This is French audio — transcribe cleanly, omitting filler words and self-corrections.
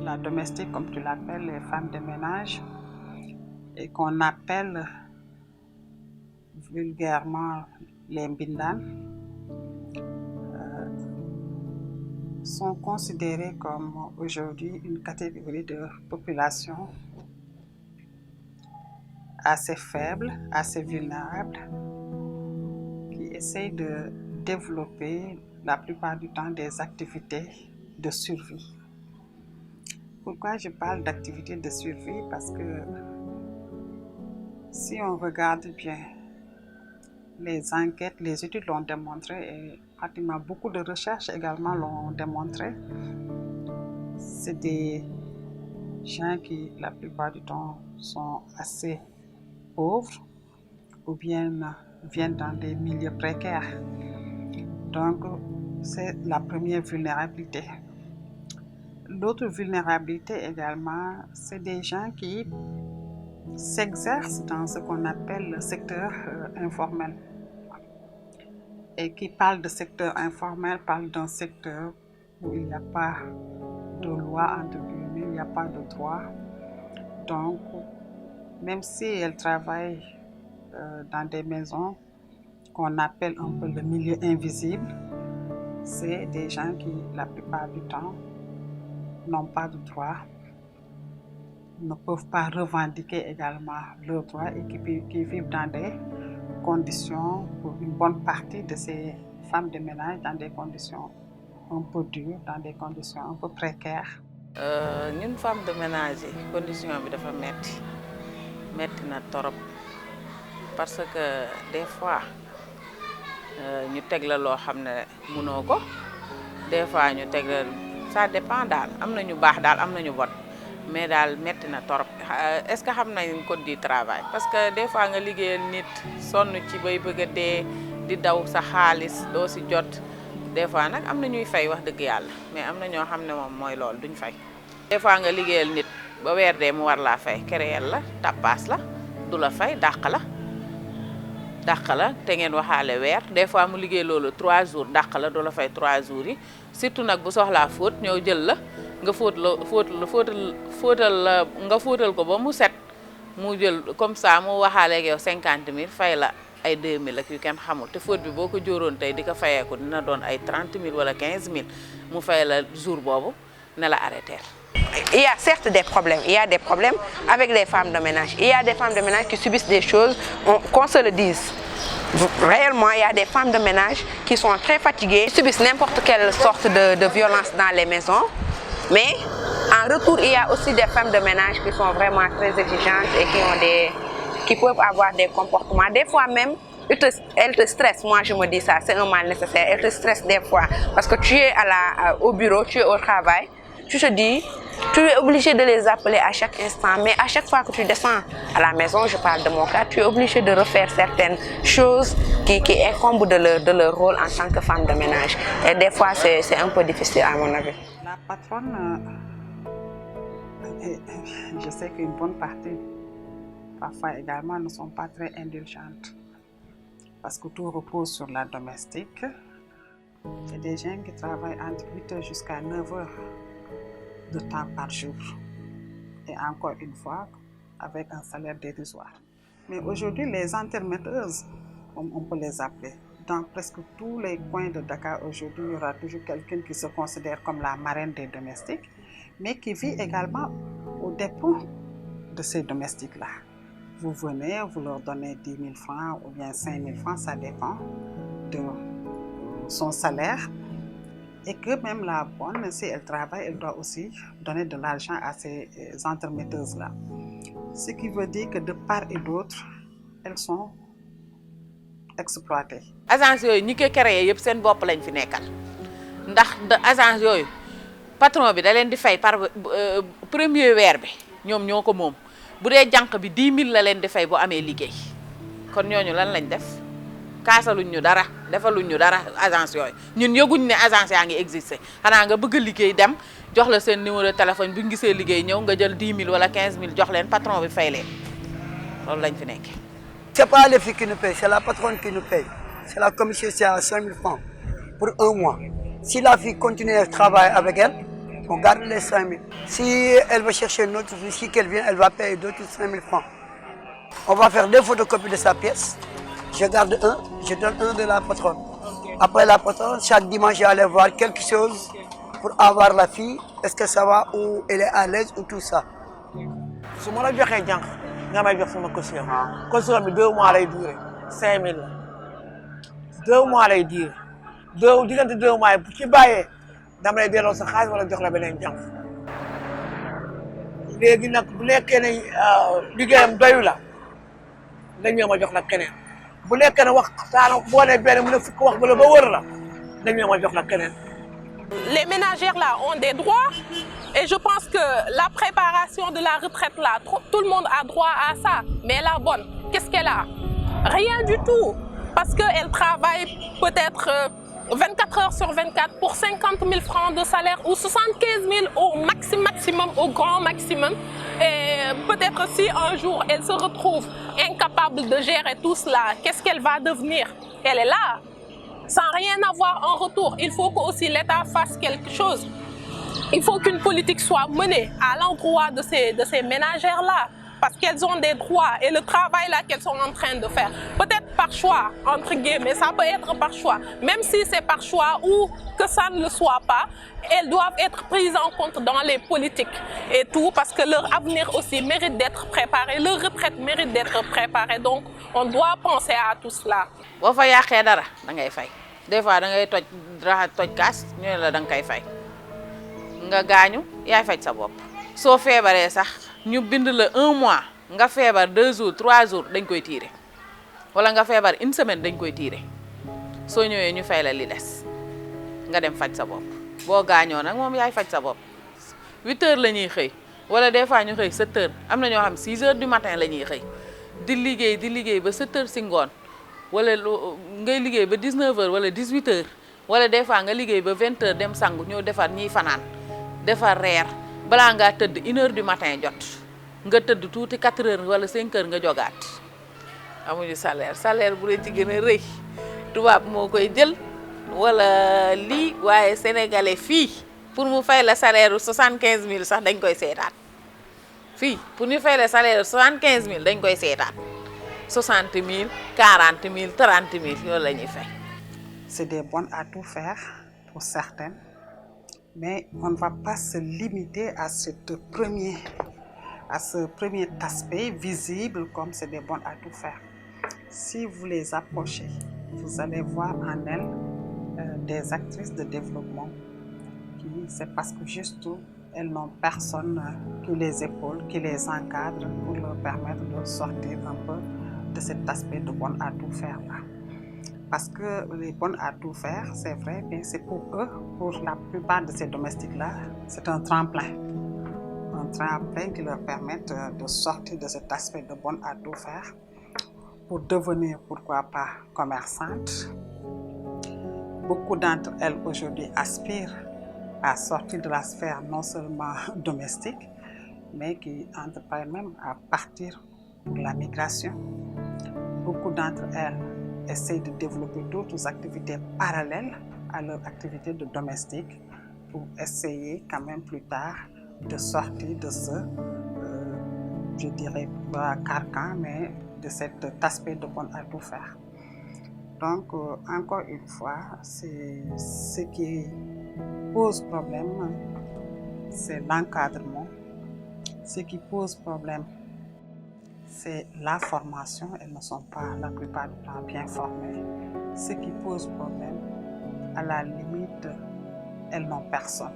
la domestique, comme tu l'appelles, les femmes de ménage, et qu'on appelle vulgairement les mbindan, sont considérées comme aujourd'hui une catégorie de population assez faible, assez vulnérable, qui essaye de développer la plupart du temps des activités de survie. Pourquoi je parle d'activités de survie? Parce que si on regarde bien, les enquêtes, les études l'ont démontré et pratiquement beaucoup de recherches également l'ont démontré. C'est des gens qui, la plupart du temps, sont assez pauvres ou bien viennent dans des milieux précaires. Donc, c'est la première vulnérabilité. L'autre vulnérabilité également, c'est des gens qui s'exercent dans ce qu'on appelle le secteur informel. Et qui parle de secteur informel, parle d'un secteur où il n'y a pas de loi, entre guillemets, il n'y a pas de droit. Donc, même si elles travaillent dans des maisons qu'on appelle un peu le milieu invisible, c'est des gens qui, la plupart du temps, n'ont pas de droit, ne peuvent pas revendiquer également leurs droits et qui vivent dans des conditions, pour une bonne partie de ces femmes de ménage, dans des conditions un peu dures, dans des conditions un peu précaires. Ñun femme de ménage condition bi dafa metti na torop parce que des fois ñu teg la loo xam ne mënoo ko des fois ñu teg la ça dépend daal am na ñu baax daal am na ñu bon mais daal metti na torop est-ce que xam nañ code du travail parce que des fois nga liggéeyal nit sonn ci bay bëgg a dee di daw sa xaalis doo si jot des fois nag am na ñuy fay wax dëgg yàlla mais am na ñoo xam ne moom mooy loolu duñ fay. des fois nga liggéeyal nit ba weer dee mu war laa fay créel la tappaas la du la fay dàq la te ngeen waxaale weer des fois mu liggéey loolu 3 jours dàq la du la fay 3 jours yi surtout nag bu soxlaa fóot ñëw jël la nga fóotal ko ba mu set mu jël comme ça mu waxaale ak yow 50 000 fay la ay 2 000 ak yu kenn xamul te fóot bi boo ko jóoroon tey di ko fayeeku dina doon ay 30 000 wala 15 000 mu fay la jour boobu ne la arrêter. Il y a certes des problèmes, il y a des problèmes avec les femmes de ménage. Il y a des femmes de ménage qui subissent des choses, qu'on se le dise. Réellement, il y a des femmes de ménage qui sont très fatiguées, qui subissent n'importe quelle sorte de violence dans les maisons. Mais en retour, il y a aussi des femmes de ménage qui sont vraiment très exigeantes et qui peuvent avoir des comportements. Des fois même, elles te stressent. Moi, je me dis ça, c'est un mal nécessaire. Elles te stressent des fois parce que tu es au bureau, tu es au travail. Tu te dis, tu es obligé de les appeler à chaque instant, mais à chaque fois que tu descends à la maison, je parle de mon cas, tu es obligé de refaire certaines choses qui incombent de leur rôle en tant que femme de ménage. Et des fois, c'est un peu difficile à mon avis. La patronne, je sais qu'une bonne partie, parfois également, ne sont pas très indulgentes. Parce que tout repose sur la domestique. Il y a des gens qui travaillent entre 8 h jusqu'à 9 h de temps par jour. Et encore une fois, avec un salaire dérisoire. Mais aujourd'hui, les intermetteuses, comme on peut les appeler, dans presque tous les coins de Dakar aujourd'hui, il y aura toujours quelqu'un qui se considère comme la marraine des domestiques, mais qui vit également au dépens de ces domestiques-là. Vous venez, vous leur donnez 10 000 francs ou bien 5 000 francs, ça dépend de son salaire. Et que même la bonne, si elle travaille, elle doit aussi donner de l'argent à ces entremetteuses-là. Ce qui veut dire que de part et d'autre, elles sont exploitées. Agence yooyu ñi ko créé yëpp seen bopp lañ fi nekkal ndax agence yooyu patron bi da leen di fay par premier weer bi ñoom ñoo ko moom bu dee jànq bi 10 000 la leen di fay bu amee liggéey kon ñooñu lan lañ def. kaasaluñ ñu dara defaluñ ñu dara agence yooyu ñun yëguñ ne agence yaa ngi existé xanaa nga bëgg a liggéey dem jox la seen numéro de téléphone bu ñu gisee liggéey ñëw nga jël 10 000 wala 15 000 jox leen patron bi fay leen loolu lañ fi nekk. C'est pas les filles qui nous payent, c'est la patronne qui nous paye. C'est la commission, c'est à 5 000 francs pour 1 mois. Si la fille continue à travailler avec elle, On garde les 5 000. Si elle va chercher une autre, si qu'elle vient, elle va payer d'autres 5 000 francs. On va faire 2 photocopies de sa pièce. Je garde un, je donne un de la patronne. Après la patronne, chaque dimanche, je vais aller voir quelque chose pour avoir la fille. Est-ce que ça va ou elle est à l'aise ou tout ça. Si je la joxee jànq nga may jox sama caution caution bi 2 mois lay durer 5 000 la 2 mois lay durer diggante 2 mois bu ci bàyyee dama lay delloo sa xaalis wala jox la beneen jànq léegi nag bu nekkee ne liggéeyam doyu la dañ ñëw ma jox la keneen bu nekkee ne wax taana boo nee benn mu ne fukk wax bala ba wër la dañ ñëw ma jox la keneen. Les ménagères là ont des droits et je pense que la préparation de la retraite là, tout le monde a droit à ça. Mais la bonne, qu'est-ce qu'elle a? Rien du tout. Parce qu'elle travaille peut-être 24 heures sur 24 pour 50 000 francs de salaire ou 75 000 au maximum, au grand maximum. Et peut-être si un jour elle se retrouve incapable de gérer tout cela, qu'est-ce qu'elle va devenir? Elle est là. Sans rien avoir en retour, il faut que aussi l'État fasse quelque chose. Il faut qu'une politique soit menée à l'endroit de ces ménagères-là, parce qu'elles ont des droits et le travail là qu'elles sont en train de faire. Peut-être par choix, entre guillemets, ça peut être par choix. Même si c'est par choix ou que ça ne le soit pas, elles doivent être prises en compte dans les politiques et tout, parce que leur avenir aussi mérite d'être préparé, leur retraite mérite d'être préparée. Donc, on doit penser à tout cela. boo fa yàqee dara da ngay fay des fois da ngay toj kaas ñu ne la da nga koy fay nga gaañu yaay faj sa bopp soo feebaree sax ñu bind la 1 mois nga feebar 2 jours 3 jours dañ koy tiire wala nga feebar 1 semaine dañ koy tiire soo ñëwee ñu fay la li des nga dem faj sa bopp boo gaañoo nag moom yaay faj sa bopp 8 heures la ñuy xëy wala des fois ñu xëy 7 heures am na ñoo xam 6 heures du matin la ñuy xëy di liggéey ba 7 heures si ngoon wala ngay liggéey ba 19 heures wala 18 heures wala des fois nga liggéey ba 20 heures dem sangu ñëw defar ñiy fanaan defar reer balaa ngaa tëdd 1 heure du matin jot nga tëdd tuuti 4 heures wala 5 heures nga jogaat amuñu salaire bu la ci gën a rëy tubaab moo koy jël wala lii waaye sénégalais fii pour mu fay la salaire 75 000 sax dañ koy seetaat fii pour ñu fay la salaire 75 000 dañ koy seetaat 60 000 40 000 30 000 loolu la ñuy fay. C'est des bonnes à tout faire pour certaines, mais on ne va pas se limiter à ce premier aspect visible comme c'est des bonnes à tout faire. Si vous les approchez, vous allez voir en elles des actrices de développement c'est parce que juste elles n'ont personne qui les épaule, qui les encadre pour leur permettre de sortir un peu de cet aspect de bonne à tout faire là. Parce que les bonnes à tout faire, c'est vrai, mais c'est pour eux, pour la plupart de ces domestiques-là, c'est un tremplin qui leur permet de sortir de cet aspect de bonne à tout faire pour devenir, pourquoi pas, commerçantes. Beaucoup d'entre elles aujourd'hui aspirent à sortir de la sphère non seulement domestique, mais qui entreprennent même à partir pour la migration. Beaucoup d'entre elles essayent de développer d'autres activités parallèles à leur activité de domestique pour essayer quand même plus tard de sortir de ce, je dirais pas carcan, mais de cet aspect de bon à tout faire. Donc, encore une fois, ce qui pose problème, c'est l'encadrement. Ce qui pose problème, c'est la formation. Elles ne sont pas la plupart du temps bien formées. Ce qui pose problème, à la limite, elles n'ont personne.